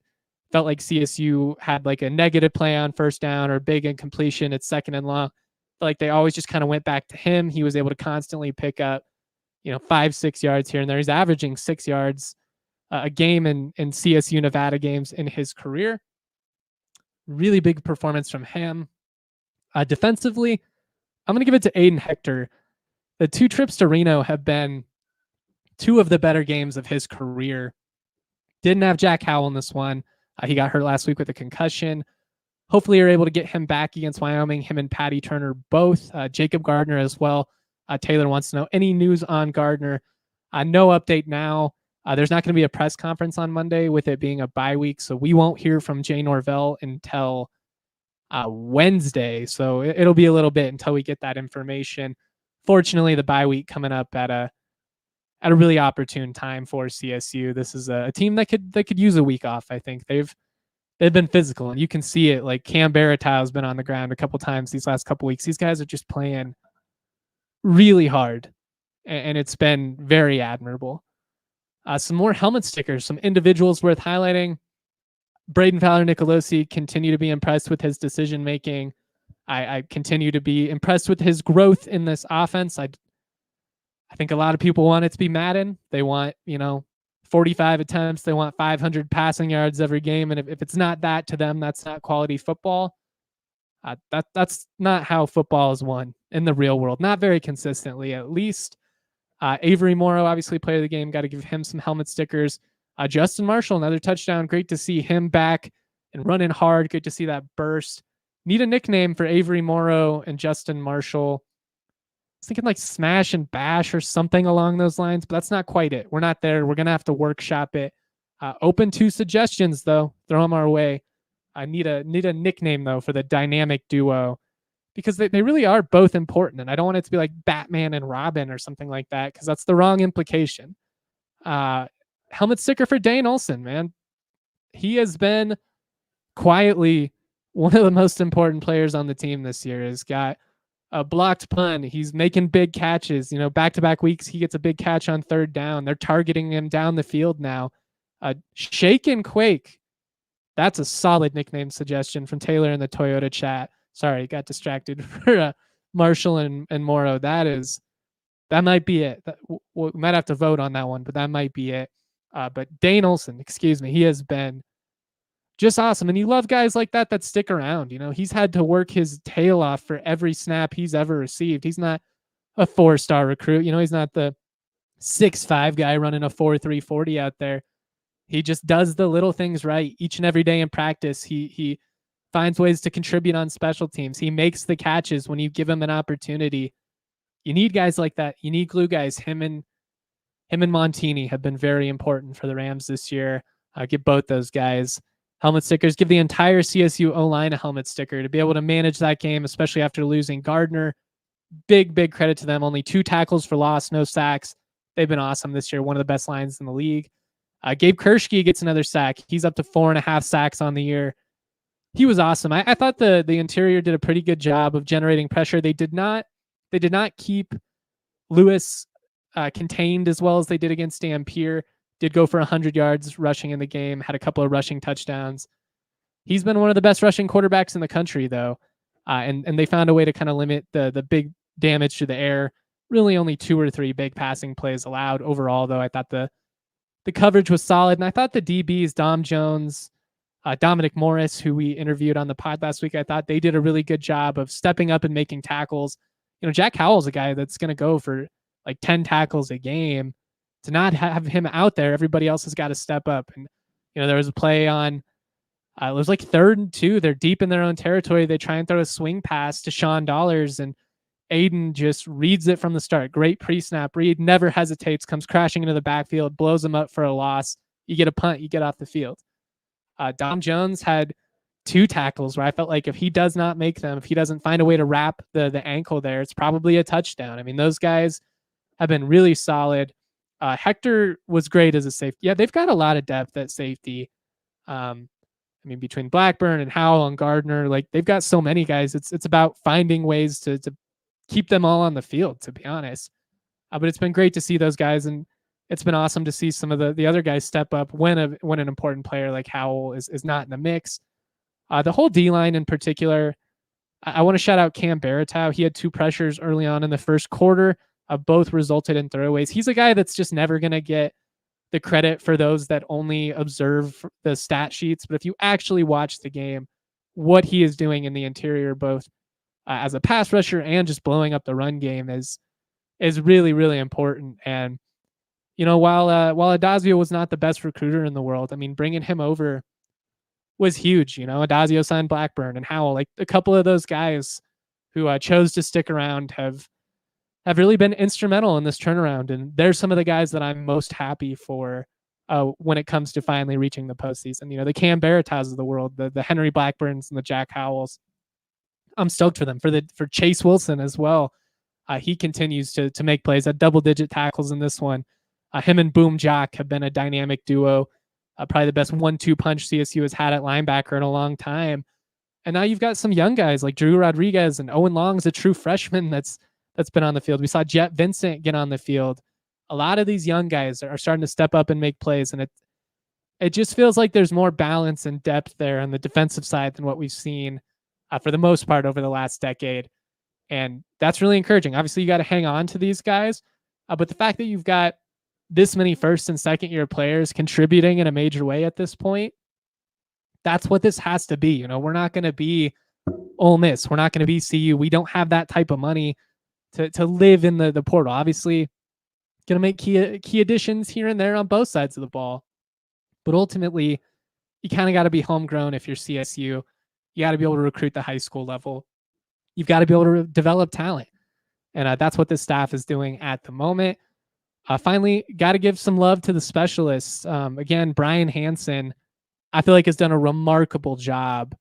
felt like CSU had a negative play on first down or big incompletion at second and long. Like they always just kind of went back to him. He was able to constantly pick up, 5-6 yards here and there. He's averaging 6 yards a game in CSU Nevada games in his career. Really big performance from him. Defensively, I'm going to give it to Aiden Hector. The 2 trips to Reno have been 2 of the better games of his career. Didn't have Jack Howell in this one. He got hurt last week with a concussion. Hopefully you're able to get him back against Wyoming, him and Patty Turner both. Jacob Gardner as well. Taylor wants to know any news on Gardner. No update now. There's not going to be a press conference on Monday with it being a bye week, so we won't hear from Jay Norvell until Wednesday. So it'll be a little bit until we get that information. Fortunately, the bye week coming up at a really opportune time for CSU. This is a team that could use a week off. I think they've been physical, and you can see it. Like Cam Baratow has been on the ground a couple times these last couple weeks. These guys are just playing really hard, and it's been very admirable. Some more helmet stickers, some individuals worth highlighting. Braden Fowler-Nicolosi, continue to be impressed with his decision making. I continue to be impressed with his growth in this offense. I think a lot of people want it to be Madden. They want, 45 attempts. They want 500 passing yards every game. And if it's not that to them, that's not quality football. That's not how football is won in the real world. Not very consistently, at least. Avery Morrow, obviously player of the game. Got to give him some helmet stickers. Justin Marshall, another touchdown. Great to see him back and running hard. Good to see that burst. Need a nickname for Avery Morrow and Justin Marshall. I was thinking like Smash and Bash or something along those lines, but that's not quite it. We're not there. We're going to have to workshop it. Open to suggestions, though. Throw them our way. I need a nickname, though, for the dynamic duo, because they really are both important. And I don't want it to be like Batman and Robin or something like that, because that's the wrong implication. Helmet sticker for Dane Olson, man. He has been quietly one of the most important players on the team this year. He's got a blocked punt. He's making big catches. Back-to-back weeks, he gets a big catch on 3rd down. They're targeting him down the field now. Shake and Quake. That's a solid nickname suggestion from Taylor in the Toyota chat. Sorry, got distracted for Marshall and Morrow. That might be it. We might have to vote on that one, but that might be it. But Dane Olson, he has been just awesome. And you love guys like that stick around. He's had to work his tail off for every snap he's ever received. He's not a 4-star recruit. He's not the 6'5" guy running a 4.3 40 out there. He just does the little things right each and every day in practice. He finds ways to contribute on special teams. He makes the catches when you give him an opportunity. You need guys like that. You need glue guys. Him and Montini have been very important for the Rams this year. Give both those guys helmet stickers. Give the entire CSU O-line a helmet sticker to be able to manage that game, especially after losing Gardner. Big credit to them. Only 2 tackles for loss, no sacks. They've been awesome this year. One of the best lines in the league. Gabe Kershke gets another sack. He's up to 4.5 sacks on the year. He was awesome. I thought the interior did a pretty good job of generating pressure. They did not keep Lewis contained as well as they did against Dampier. Did go for 100 yards rushing in the game. Had a couple of rushing touchdowns. He's been one of the best rushing quarterbacks in the country, though. And they found a way to kind of limit the big damage to the air. Really only 2 or 3 big passing plays allowed overall, though. I thought the coverage was solid. And I thought the DBs, Dom Jones, Dominic Morris, who we interviewed on the pod last week, I thought they did a really good job of stepping up and making tackles. Jack Howell's a guy that's going to go for like 10 tackles a game. To not have him out there, everybody else has got to step up. And, there was a play on, it was like 3rd and 2. They're deep in their own territory. They try and throw a swing pass to Sean Dollars, and Aiden just reads it from the start. Great pre-snap read, never hesitates, comes crashing into the backfield, blows him up for a loss. You get a punt, you get off the field. Dom Jones had 2 tackles where I felt like if he does not make them, if he doesn't find a way to wrap the ankle there, it's probably a touchdown. I mean, those guys have been really solid. Hector was great as a safety. Yeah, they've got a lot of depth at safety. Between Blackburn and Howell and Gardner, like they've got so many guys. It's about finding ways to keep them all on the field, to be honest. But it's been great to see those guys, and it's been awesome to see some of the other guys step up when an important player like Howell is not in the mix. The whole D-line in particular, I want to shout out Cam Baratow. He had 2 pressures early on in the first quarter. Both resulted in throwaways. He's a guy that's just never going to get the credit for those that only observe the stat sheets. But if you actually watch the game, what he is doing in the interior, both as a pass rusher and just blowing up the run game, is really, really important. And while Adazio was not the best recruiter in the world, I mean, bringing him over was huge. Adazio signed Blackburn and Howell, like a couple of those guys who chose to stick around have really been instrumental in this turnaround. And they're some of the guys that I'm most happy for when it comes to finally reaching the postseason. The Cam Baratas of the world, the Henry Blackburns and the Jack Howells. I'm stoked for them. For Chase Wilson as well. He continues to make plays at double-digit tackles in this one. Him and Boom Jock have been a dynamic duo. Probably the best 1-2 punch CSU has had at linebacker in a long time. And now you've got some young guys like Drew Rodriguez, and Owen Long's a true freshman that's been on the field. We saw Jet Vincent get on the field. A lot of these young guys are starting to step up and make plays, and it just feels like there's more balance and depth there on the defensive side than what we've seen for the most part over the last decade. And that's really encouraging. Obviously, you got to hang on to these guys, but the fact that you've got this many first and second year players contributing in a major way at this point, that's what this has to be. We're not going to be Ole Miss. We're not going to be CU. We don't have that type of money to live in the portal. Obviously, going to make key additions here and there on both sides of the ball. But ultimately, you kind of got to be homegrown if you're CSU. You got to be able to recruit the high school level. You've got to be able to develop talent. And that's what this staff is doing at the moment. Finally, got to give some love to the specialists. Again, Brian Hansen, I feel like has done a remarkable job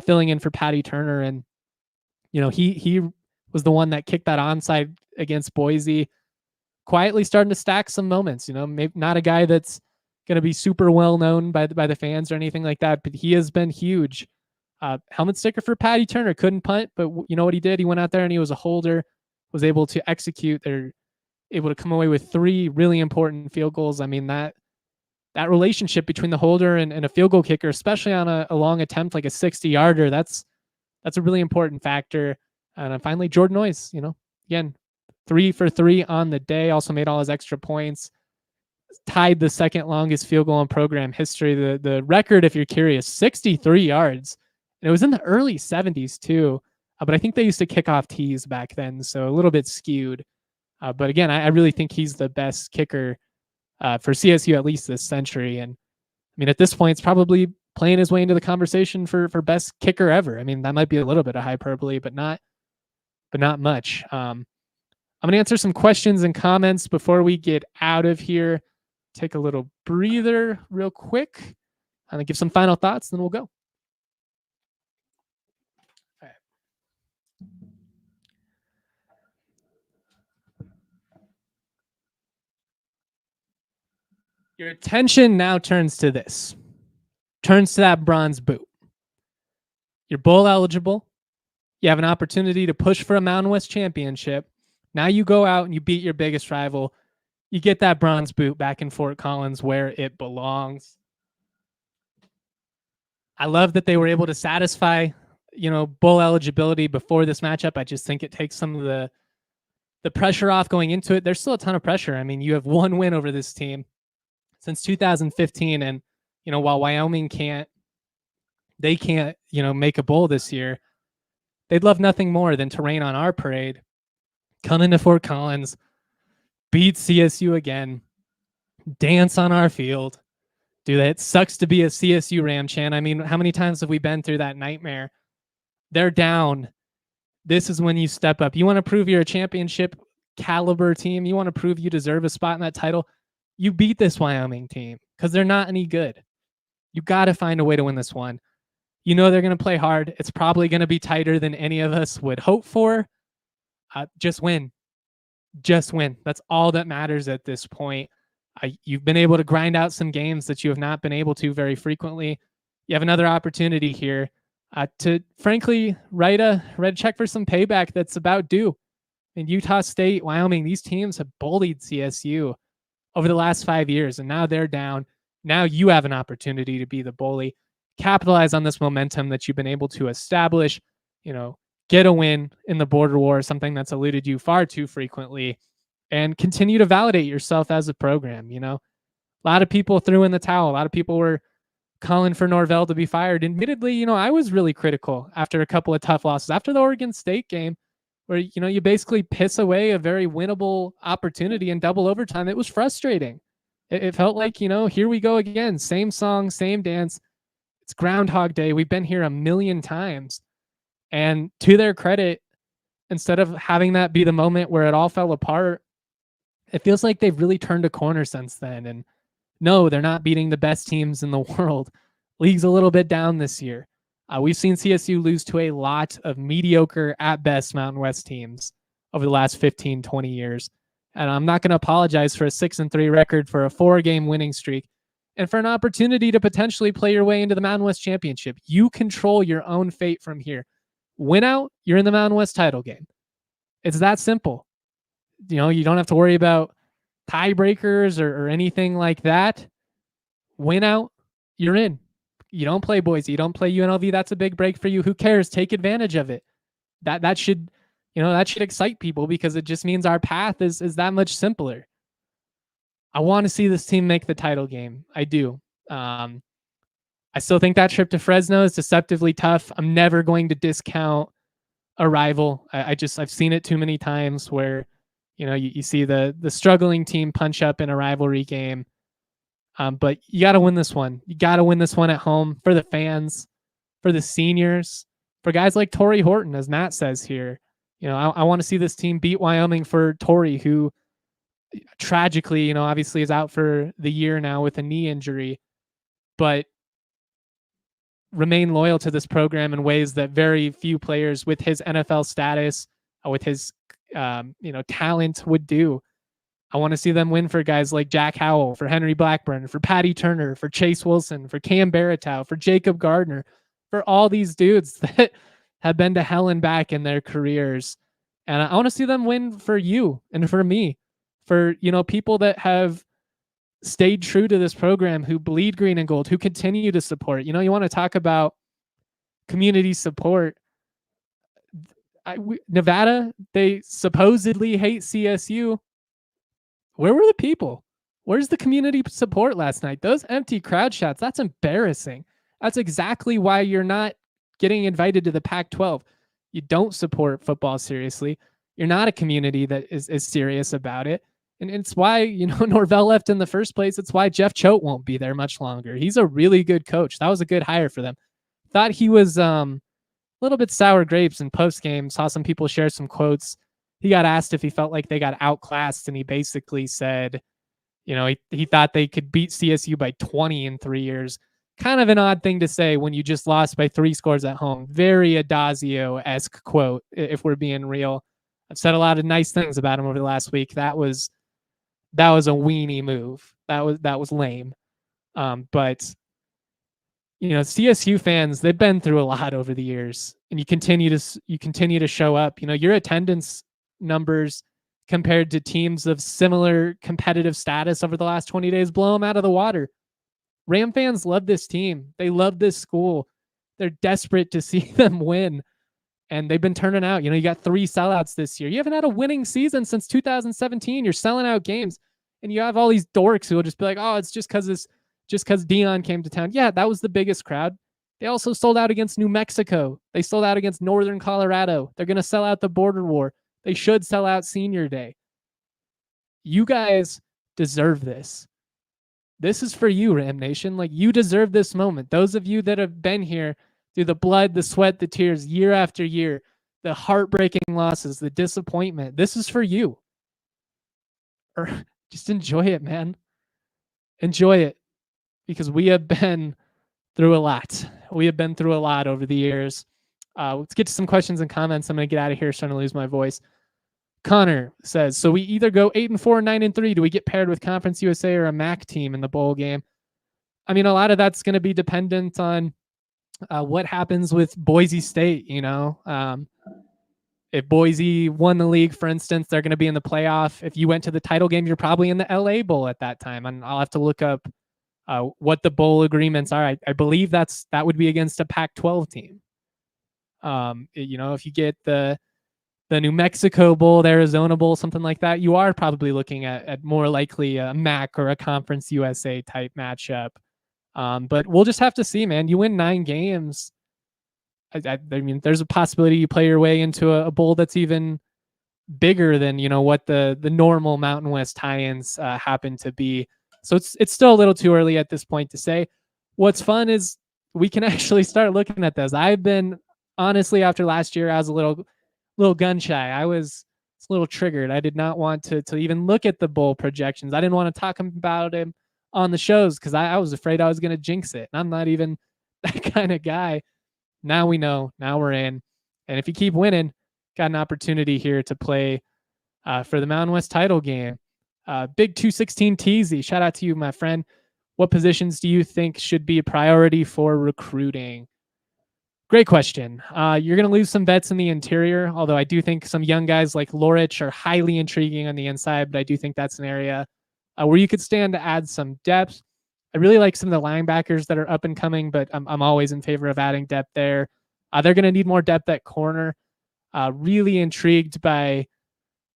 filling in for Patty Turner. And, he was the one that kicked that onside against Boise, quietly starting to stack some moments. Maybe not a guy that's going to be super well known by the fans or anything like that, but he has been huge. Helmet sticker for Patty Turner, couldn't punt, but you know what he did? He went out there and he was a holder, was able to execute. They're able to come away with 3 really important field goals. I mean, that relationship between the holder and a field goal kicker, especially on a long attempt like a 60-yarder, that's a really important factor. And finally, Jordan Noyes, again, 3 for 3 on the day, also made all his extra points, tied the second longest field goal in program history. The record, if you're curious, 63 yards. And it was in the early 70s too, but I think they used to kick off tees back then, so a little bit skewed. But again, I really think he's the best kicker for CSU, at least this century. And I mean, at this point, it's probably playing his way into the conversation for best kicker ever. I mean, that might be a little bit of hyperbole, but not much. I'm going to answer some questions and comments before we get out of here. Take a little breather real quick and give some final thoughts, then we'll go. Your attention now turns to this. Turns to that bronze boot. You're bowl eligible. You have an opportunity to push for a Mountain West championship. Now you go out and you beat your biggest rival. You get that bronze boot back in Fort Collins where it belongs. I love that they were able to satisfy, bowl eligibility before this matchup. I just think it takes some of the pressure off going into it. There's still a ton of pressure. I mean, you have one win over this team since 2015. And, while Wyoming can't make a bowl this year, they'd love nothing more than to rain on our parade, come into Fort Collins, beat CSU again, dance on our field. Dude, it sucks to be a CSU Ram Chan. I mean, how many times have we been through that nightmare? They're down. This is when you step up. You want to prove you're a championship caliber team. You want to prove you deserve a spot in that title. You beat this Wyoming team because they're not any good. You got to find a way to win this one. They're going to play hard. It's probably going to be tighter than any of us would hope for. Just win. Just win. That's all that matters at this point. You've been able to grind out some games that you have not been able to very frequently. You have another opportunity here to, frankly, write a check for some payback that's about due. In Utah State, Wyoming, these teams have bullied CSU over the last 5 years, and now they're down. Now you have an opportunity to be the bully. Capitalize on this momentum that you've been able to establish. Get a win in the border war, something that's eluded you far too frequently, and continue to validate yourself as a program. A lot of people threw in the towel. A lot of people were calling for Norvell to be fired. Admittedly, I was really critical after a couple of tough losses. After the Oregon State game, where, you basically piss away a very winnable opportunity in double overtime, it was frustrating. It felt like, here we go again. Same song, same dance. It's Groundhog Day. We've been here a million times. And to their credit, instead of having that be the moment where it all fell apart, it feels like they've really turned a corner since then. And no, they're not beating the best teams in the world. League's a little bit down this year. We've seen CSU lose to a lot of mediocre, at best, Mountain West teams over the last 15, 20 years. And I'm not going to apologize for a 6-3 record, for a 4-game winning streak, and for an opportunity to potentially play your way into the Mountain West Championship. You control your own fate from here. Win out, you're in the Mountain West title game. It's that simple. You don't have to worry about tiebreakers or anything like that. Win out, you're in. You don't play Boise, you don't play UNLV. That's a big break for you. Who cares? Take advantage of it. That should, that should excite people, because it just means our path is that much simpler. I want to see this team make the title game. I do. I still think that trip to Fresno is deceptively tough. I'm never going to discount a rival. I've seen it too many times where, you see the struggling team punch up in a rivalry game. But you got to win this one. You got to win this one at home, for the fans, for the seniors, for guys like Torrey Horton, as Matt says here. I want to see this team beat Wyoming, for Torrey, who tragically, obviously is out for the year now with a knee injury, but remain loyal to this program in ways that very few players with his NFL status, with his talent would do. I want to see them win for guys like Jack Howell, for Henry Blackburn, for Patty Turner, for Chase Wilson, for Cam Baratow, for Jacob Gardner, for all these dudes that have been to hell and back in their careers. And I want to see them win for you and for me, for, people that have stayed true to this program, who bleed green and gold, who continue to support. You want to talk about community support. Nevada, they supposedly hate CSU. Where were the people? Where's the community support last night? Those empty crowd shots, that's embarrassing. That's exactly why you're not getting invited to the Pac-12. You don't support football seriously. You're not a community that is serious about it. And it's why, Norvell left in the first place. It's why Jeff Choate won't be there much longer. He's a really good coach. That was a good hire for them. Thought he was a little bit sour grapes in post-game. Saw some people share some quotes. He got asked if he felt like they got outclassed, and he basically said, he thought they could beat CSU by 20 in 3 years. Kind of an odd thing to say when you just lost by 3 scores at home. Very Adazio-esque quote, if we're being real. I've said a lot of nice things about him over the last week. That was a weenie move. That was lame. But CSU fans, they've been through a lot over the years, and you continue to show up. Your attendance numbers compared to teams of similar competitive status over the last 20 days blow them out of the water. Ram fans love this team. They love this school. They're desperate to see them win, and they've been turning out. You got 3 sellouts this year. You haven't had a winning season since 2017. You're selling out games, and you have all these dorks who will just be like, oh, it's just because Dion came to town. Yeah, that was the biggest crowd. They also sold out against New Mexico. They sold out against Northern Colorado. They're going to sell out the border war. They should sell out Senior Day. You guys deserve this. This is for you, Ram Nation. Like, you deserve this moment. Those of you that have been here through the blood, the sweat, the tears, year after year, the heartbreaking losses, the disappointment. This is for you. Or just enjoy it, man. Enjoy it. Because we have been through a lot. We have been through a lot over the years. Let's get to some questions and comments. I'm going to get out of here, starting to lose my voice. Connor says, so we either go 8-4, 9-3. Do we get paired with Conference USA or a MAC team in the bowl game? I mean, a lot of that's going to be dependent on what happens with Boise State. If Boise won the league, for instance, they're going to be in the playoff. If you went to the title game, you're probably in the LA Bowl at that time. And I'll have to look up what the bowl agreements are. I believe that would be against a Pac-12 team. If you get the New Mexico Bowl, the Arizona Bowl, something like that, you are probably looking at more likely a MAC or a Conference USA type matchup. But we'll just have to see, man. You win 9 games. I mean, there's a possibility you play your way into a bowl that's even bigger than, you know, what the normal Mountain West tie-ins happen to be. So it's still a little too early at this point to say. What's fun is we can actually start looking at those. I've been, honestly, after last year, I was a little gun shy. I was a little triggered. I did not want to even look at the bowl projections. I didn't want to talk about him on the shows because I was afraid I was going to jinx it. And I'm not even that kind of guy. Now we know. Now we're in. And if you keep winning, got an opportunity here to play for the Mountain West title game. Big 216 Teasy, shout out to you, my friend. What positions do you think should be a priority for recruiting? Great question. You're going to lose some vets in the interior, although I do think some young guys like Lorich are highly intriguing on the inside, but I do think that's an area where you could stand to add some depth. I really like some of the linebackers that are up and coming, but I'm always in favor of adding depth there. They're going to need more depth at corner. Really intrigued by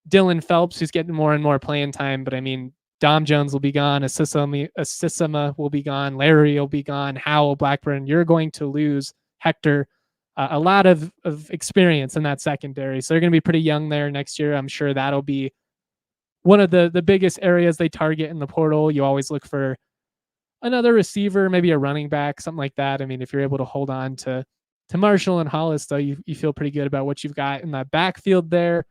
Dylan Phelps, who's getting more and more playing time, but I mean, Dom Jones will be gone, Asisima will be gone, Larry will be gone, Howell, Blackburn. You're going to lose Hector, a lot of experience in that secondary. So they're going to be pretty young there next year. I'm sure that'll be one of the biggest areas they target in the portal. You always look for another receiver, maybe a running back, something like that. I mean, if you're able to hold on to Marshall and Hollis, though, you feel pretty good about what you've got in that backfield there.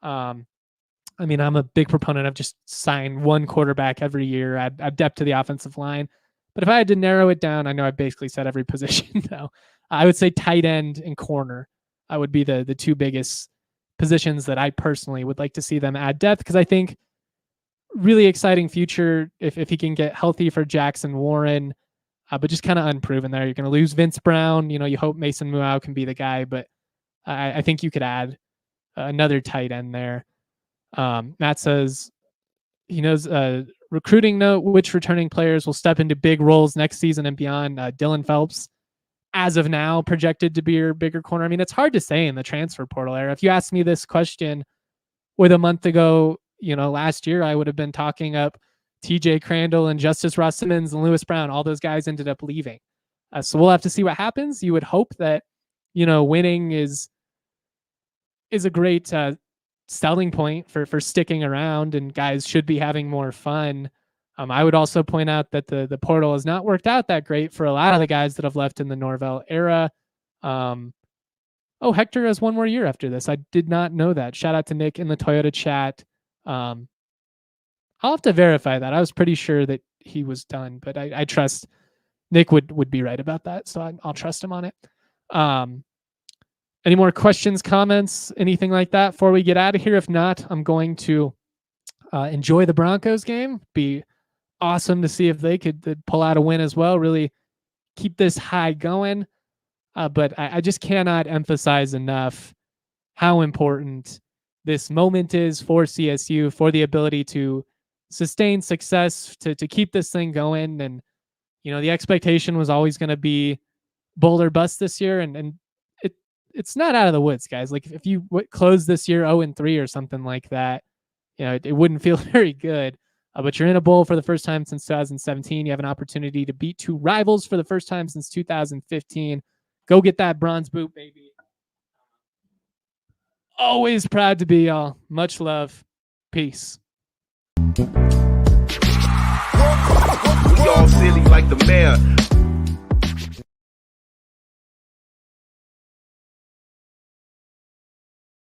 I mean, I'm a big proponent of just sign one quarterback every year, add depth to the offensive line. But if I had to narrow it down, I know I basically said every position now. I would say tight end and corner would be the two biggest positions that I personally would like to see them add depth, because I think really exciting future if he can get healthy for Jackson Warren, but just kind of unproven there. You're going to lose Vince Brown. You know, you hope Mason Muau can be the guy, but I think you could add another tight end there. Matt says he knows recruiting note, which returning players will step into big roles next season and beyond. Dylan Phelps, as of now, projected to be your bigger corner. I mean, it's hard to say in the transfer portal era. If you asked me this question with a month ago, you know, last year, I would have been talking up TJ Crandall and Justice Ross Simmons and Lewis Brown. All those guys ended up leaving. So we'll have to see what happens. You would hope that, you know, winning is a great selling point for sticking around, and guys should be having more fun. I would also point out that the portal has not worked out that great for a lot of the guys that have left in the Norvell era. Hector has one more year after this. I did not know that. Shout out to Nick in the Toyota chat. I'll have to verify that. I was pretty sure that he was done, but I trust Nick would be right about that, so I'll trust him on it. Any more questions, comments, anything like that before we get out of here? If not, I'm going to enjoy the Broncos game. Be awesome to see if they could pull out a win as well, really keep this high going. But I just cannot emphasize enough how important this moment is for CSU, for the ability to sustain success, to keep this thing going. And, you know, the expectation was always going to be bowl or bust this year. And it's not out of the woods, guys. Like if you close this year 0-3 or something like that, you know, it wouldn't feel very good. But you're in a bowl for the first time since 2017. You have an opportunity to beat two rivals for the first time since 2015. Go get that bronze boot, baby. Always proud to be y'all. Much love. Peace. We all silly like the mayor.